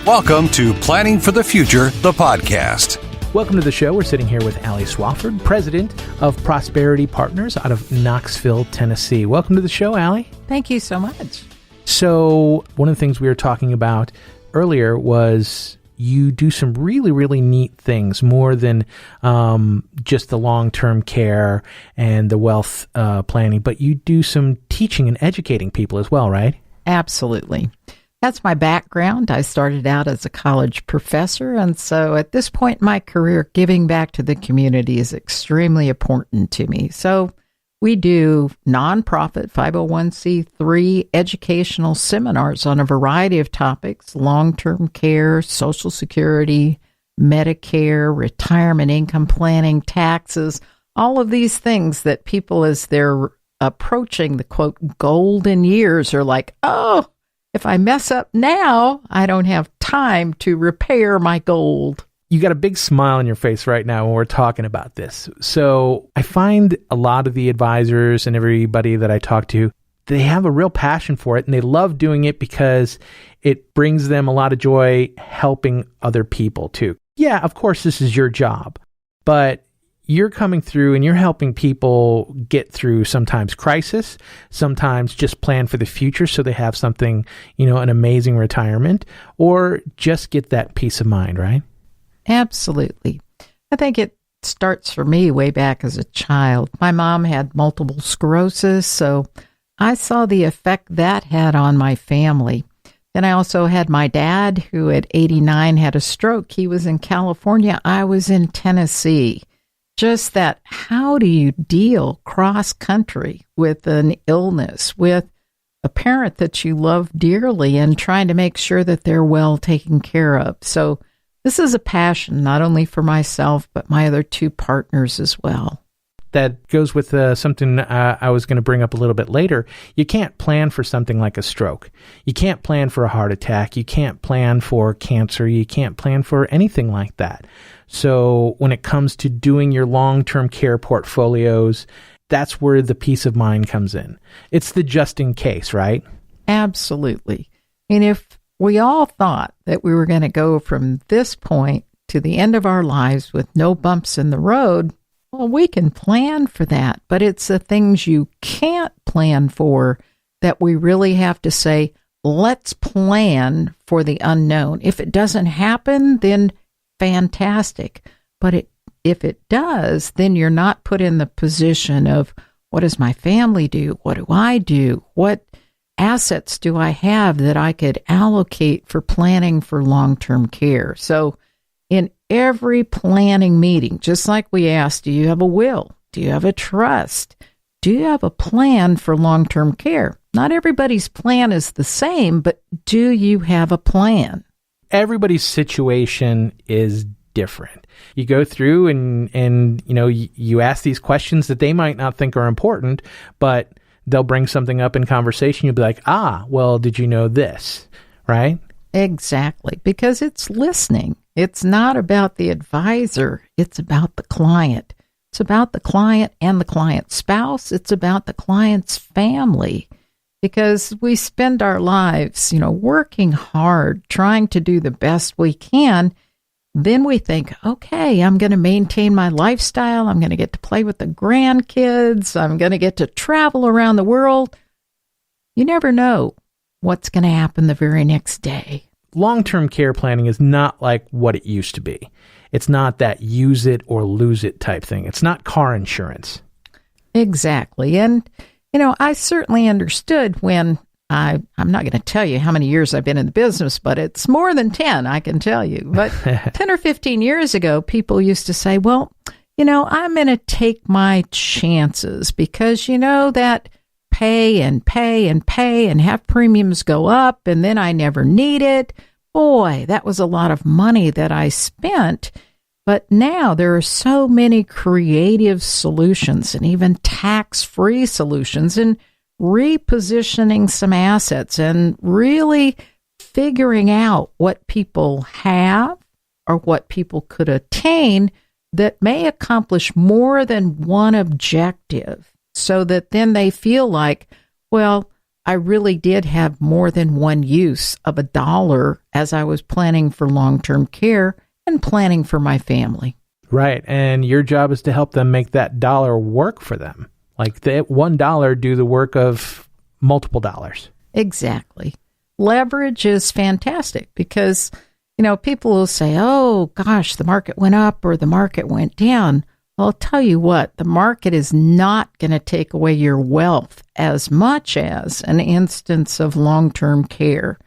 Welcome to Planning for the Future, the podcast. Welcome to the show. We're sitting here with Alee Swofford, president of Prosperity Partners out of Knoxville, Tennessee. Welcome to the show, Alee. Thank you so much. So one of the things we were talking about earlier was you do some really, really neat things, more than just the long-term care and the wealth planning, but you do some teaching and educating people as well, right? Absolutely. That's my background. I started out as a college professor, and so at this point in my career, giving back to the community is extremely important to me. So we do nonprofit 501c3 educational seminars on a variety of topics: long-term care, Social Security, Medicare, retirement income planning, taxes, all of these things that people, as they're approaching the, quote, golden years, are like, oh, if I mess up now, I don't have time to repair my gold. You got a big smile on your face right now when we're talking about this. So I find a lot of the advisors and everybody that I talk to, they have a real passion for it, and they love doing it because it brings them a lot of joy helping other people too. Yeah, of course, this is your job, but you're coming through and you're helping people get through sometimes crisis, sometimes just plan for the future so they have something, an amazing retirement, or just get that peace of mind, right? Absolutely. I think it starts for me way back as a child. My mom had multiple sclerosis, so I saw the effect that had on my family. Then I also had my dad, who at 89 had a stroke. He was in California. I was in Tennessee. Just that, how do you deal cross-country with an illness, with a parent that you love dearly, and trying to make sure that they're well taken care of? So this is a passion, not only for myself, but my other two partners as well. That goes with something I was going to bring up a little bit later. You can't plan for something like a stroke. You can't plan for a heart attack. You can't plan for cancer. You can't plan for anything like that. So when it comes to doing your long-term care portfolios, that's where the peace of mind comes in. It's the just in case, right? Absolutely. And if we all thought that we were going to go from this point to the end of our lives with no bumps in the road, well, we can plan for that, but it's the things you can't plan for that we really have to say, let's plan for the unknown. If it doesn't happen, then fantastic. But if it does, then you're not put in the position of, what does my family do? What do I do? What assets do I have that I could allocate for planning for long-term care? So in every planning meeting, just like we asked, do you have a will? Do you have a trust? Do you have a plan for long-term care? Not everybody's plan is the same, but do you have a plan? Everybody's situation is different. You go through and you ask these questions that they might not think are important, but they'll bring something up in conversation. You'll be like, well, did you know this? Right? Exactly. Because it's listening. It's not about the advisor. It's about the client. It's about the client and the client's spouse. It's about the client's family. Because we spend our lives, working hard, trying to do the best we can. Then we think, okay, I'm going to maintain my lifestyle. I'm going to get to play with the grandkids. I'm going to get to travel around the world. You never know what's going to happen the very next day. Long-term care planning is not like what it used to be. It's not that use it or lose it type thing. It's not car insurance. Exactly. And I certainly understood when I'm not going to tell you how many years I've been in the business, but it's more than 10, I can tell you. But 10 or 15 years ago, people used to say, well, I'm going to take my chances because, that pay and pay and pay and have premiums go up and then I never need it. Boy, that was a lot of money that I spent. But now there are so many creative solutions and even tax-free solutions in repositioning some assets and really figuring out what people have or what people could attain that may accomplish more than one objective so that then they feel like, well, I really did have more than one use of a dollar as I was planning for long-term care and planning for my family. Right. And your job is to help them make that dollar work for them. Like that $1 do the work of multiple dollars. Exactly. Leverage is fantastic because, people will say, oh, gosh, the market went up or the market went down. Well, I'll tell you what, the market is not going to take away your wealth as much as an instance of long-term care.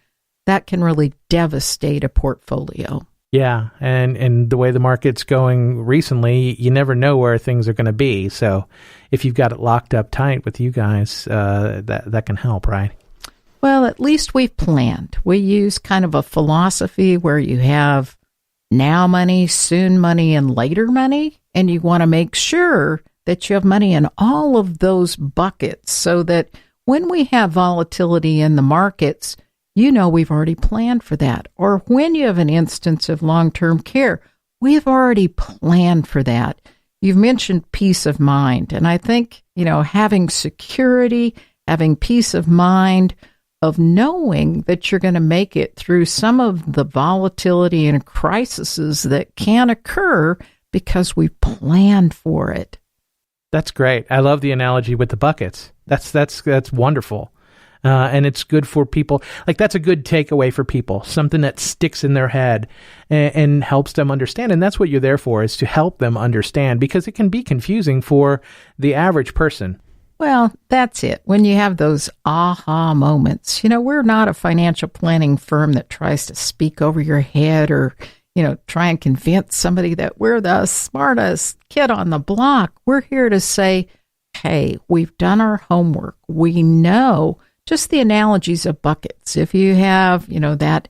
That can really devastate a portfolio. Yeah, and the way the market's going recently, you never know where things are going to be. So if you've got it locked up tight with you guys, that can help, right? Well, at least we've planned. We use kind of a philosophy where you have now money, soon money, and later money, and you want to make sure that you have money in all of those buckets so that when we have volatility in the markets, we've already planned for that. Or when you have an instance of long-term care, we've already planned for that. You've mentioned peace of mind. And I think, having security, having peace of mind of knowing that you're going to make it through some of the volatility and crises that can occur because we planned for it. That's great. I love the analogy with the buckets. That's wonderful. And it's good for people. Like, that's a good takeaway for people, something that sticks in their head and helps them understand. And that's what you're there for, is to help them understand, because it can be confusing for the average person. Well, that's it. When you have those aha moments, we're not a financial planning firm that tries to speak over your head or, try and convince somebody that we're the smartest kid on the block. We're here to say, hey, we've done our homework. We know. Just the analogies of buckets. If you have, that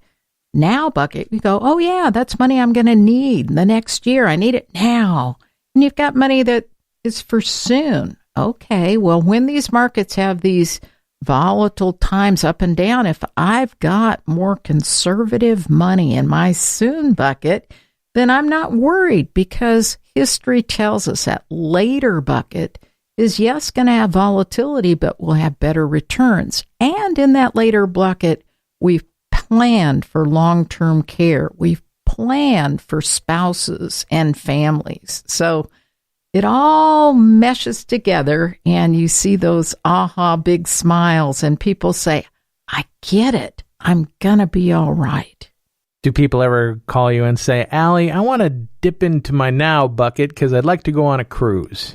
now bucket, you go, oh yeah, that's money I'm going to need the next year. I need it now. And you've got money that is for soon. Okay, well, when these markets have these volatile times up and down, if I've got more conservative money in my soon bucket, then I'm not worried, because history tells us that later bucket is, yes, going to have volatility, but will have better returns. And in that later bucket, we've planned for long-term care. We've planned for spouses and families. So it all meshes together, and you see those aha big smiles, and people say, I get it. I'm going to be all right. Do people ever call you and say, Alee, I want to dip into my now bucket because I'd like to go on a cruise?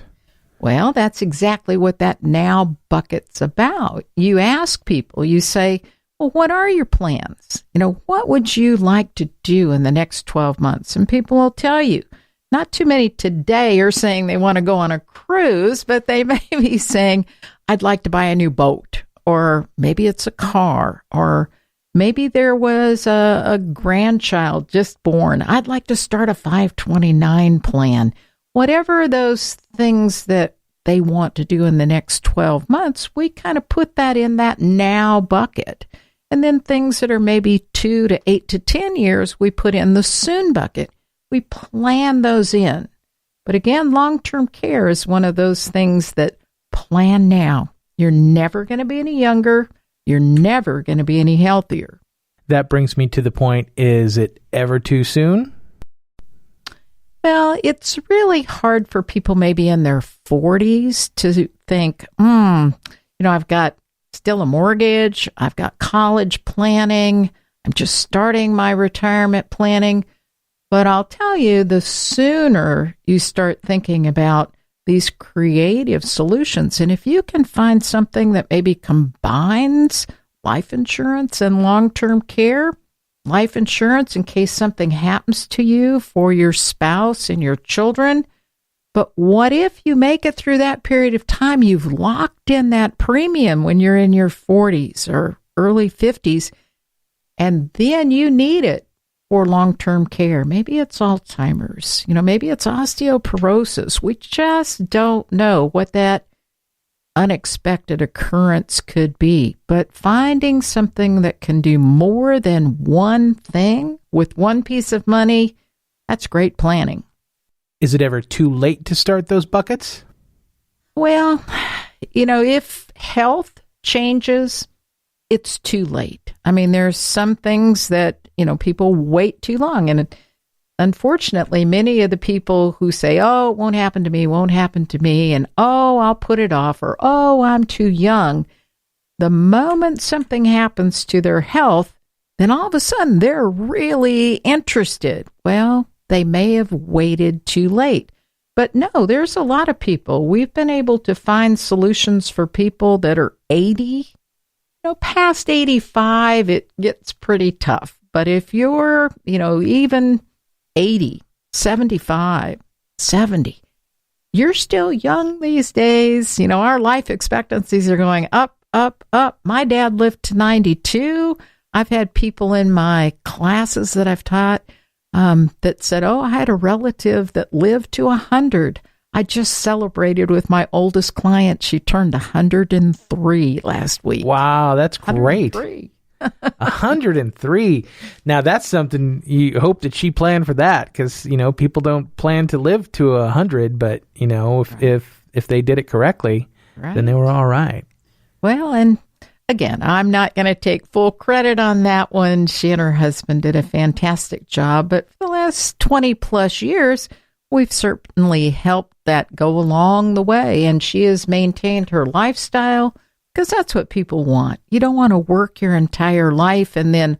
Well, that's exactly what that now bucket's about. You ask people, you say, well, what are your plans? What would you like to do in the next 12 months? And people will tell you. Not too many today are saying they want to go on a cruise, but they may be saying, I'd like to buy a new boat, or maybe it's a car, or maybe there was a grandchild just born. I'd like to start a 529 plan. Whatever those things that they want to do in the next 12 months, we kind of put that in that now bucket. And then things that are maybe 2 to 8 to 10 years, we put in the soon bucket. We plan those in. But again, long-term care is one of those things that plan now. You're never going to be any younger. You're never going to be any healthier. That brings me to the point, is it ever too soon? Well, it's really hard for people maybe in their 40s to think, I've got still a mortgage. I've got college planning. I'm just starting my retirement planning. But I'll tell you, the sooner you start thinking about these creative solutions, and if you can find something that maybe combines life insurance and long-term care, life insurance in case something happens to you for your spouse and your children, but what if you make it through that period of time, you've locked in that premium when you're in your 40s or early 50s, and then you need it for long-term care. Maybe it's Alzheimer's, maybe it's osteoporosis. We just don't know what that unexpected occurrence could be. But finding something that can do more than one thing with one piece of money, that's great planning. Is it ever too late to start those buckets? Well, if health changes, it's too late. I mean, there's some things that, people wait too long. And unfortunately, many of the people who say, oh, it won't happen to me, and oh, I'll put it off, or oh, I'm too young. The moment something happens to their health, then all of a sudden they're really interested. Well, they may have waited too late. But no, there's a lot of people. We've been able to find solutions for people that are 80. Past 85, it gets pretty tough. But if you're, even 80, 75, 70, you're still young these days. Our life expectancies are going up, up, up. My dad lived to 92. I've had people in my classes that I've taught that said, oh, I had a relative that lived to 100. I just celebrated with my oldest client. She turned 103 last week. Wow, that's great. 103. 103. Now, that's something you hope that she planned for that, because, people don't plan to live to 100, but, if they did it correctly, then they were all right. Well, and again, I'm not going to take full credit on that one. She and her husband did a fantastic job, but for the last 20 plus years, we've certainly helped that go along the way, and she has maintained her lifestyle, because that's what people want. You don't want to work your entire life and then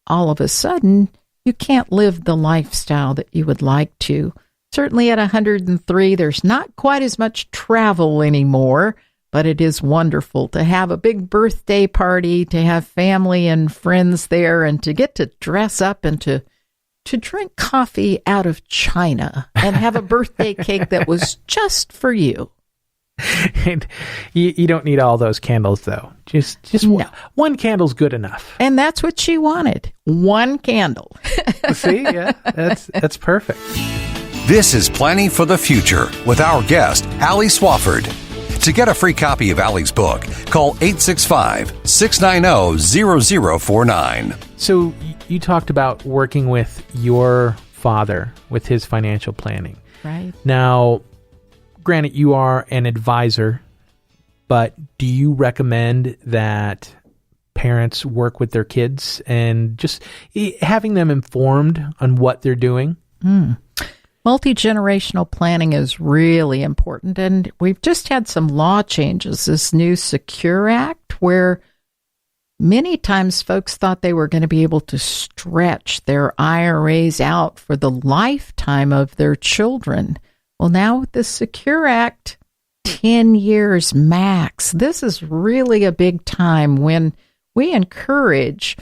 all of a sudden you can't live the lifestyle that you would like to. Certainly at 103, there's not quite as much travel anymore, but it is wonderful to have a big birthday party, to have family and friends there, and to get to dress up and to drink coffee out of China and have a birthday cake that was just for you. And you don't need all those candles, though. Just no. One candle's good enough. And that's what she wanted. One candle. See, yeah, that's perfect. This is Planning for the Future with our guest, Alee Swofford. To get a free copy of Alee's book, call 865-690-0049. So you talked about working with your father with his financial planning. Right. Now, granted, you are an advisor, but do you recommend that parents work with their kids and just having them informed on what they're doing? Multi-generational planning is really important, and we've just had some law changes, this new Secure Act, where many times folks thought they were going to be able to stretch their IRAs out for the lifetime of their children. Well, now with the Secure Act, 10 years max. This is really a big time when we encourage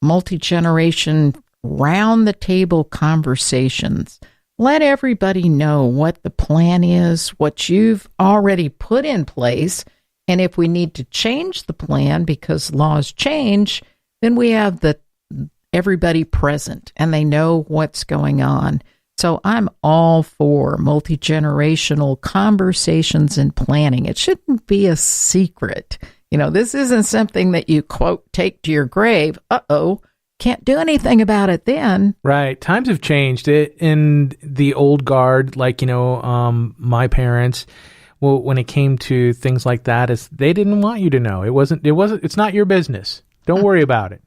multi-generation round-the-table conversations. Let everybody know what the plan is, what you've already put in place, and if we need to change the plan because laws change, then we have everybody present and they know what's going on. So I'm all for multi-generational conversations and planning. It shouldn't be a secret. This isn't something that you, quote, take to your grave. Can't do anything about it then. Right. Times have changed. In the old guard, like, my parents, well, when it came to things like that, they didn't want you to know. It's not your business. Don't worry about it.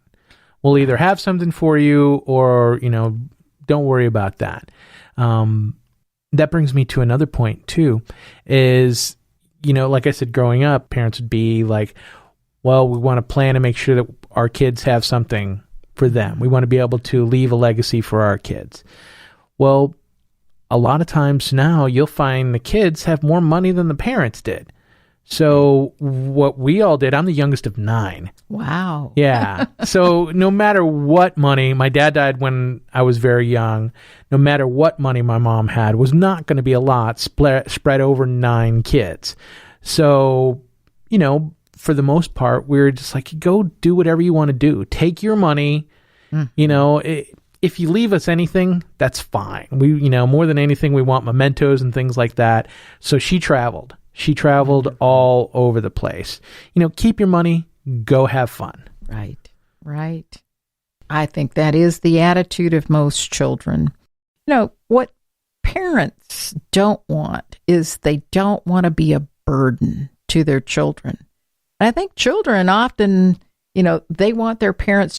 We'll either have something for you or, don't worry about that. That brings me to another point too, is, like I said, growing up, parents would be like, well, we want to plan to make sure that our kids have something for them. We want to be able to leave a legacy for our kids. Well, a lot of times now you'll find the kids have more money than the parents did. So what we all did, I'm the youngest of 9. Wow. Yeah. So no matter what money, my dad died when I was very young. No matter what money my mom had, was not going to be a lot spread over 9 kids. So, for the most part, we were just like, go do whatever you want to do. Take your money. If you leave us anything, that's fine. We, more than anything, we want mementos and things like that. So she traveled. She traveled all over the place. Keep your money, go have fun. Right. I think that is the attitude of most children. What parents don't want is they don't want to be a burden to their children. I think children often, You know, they want their parents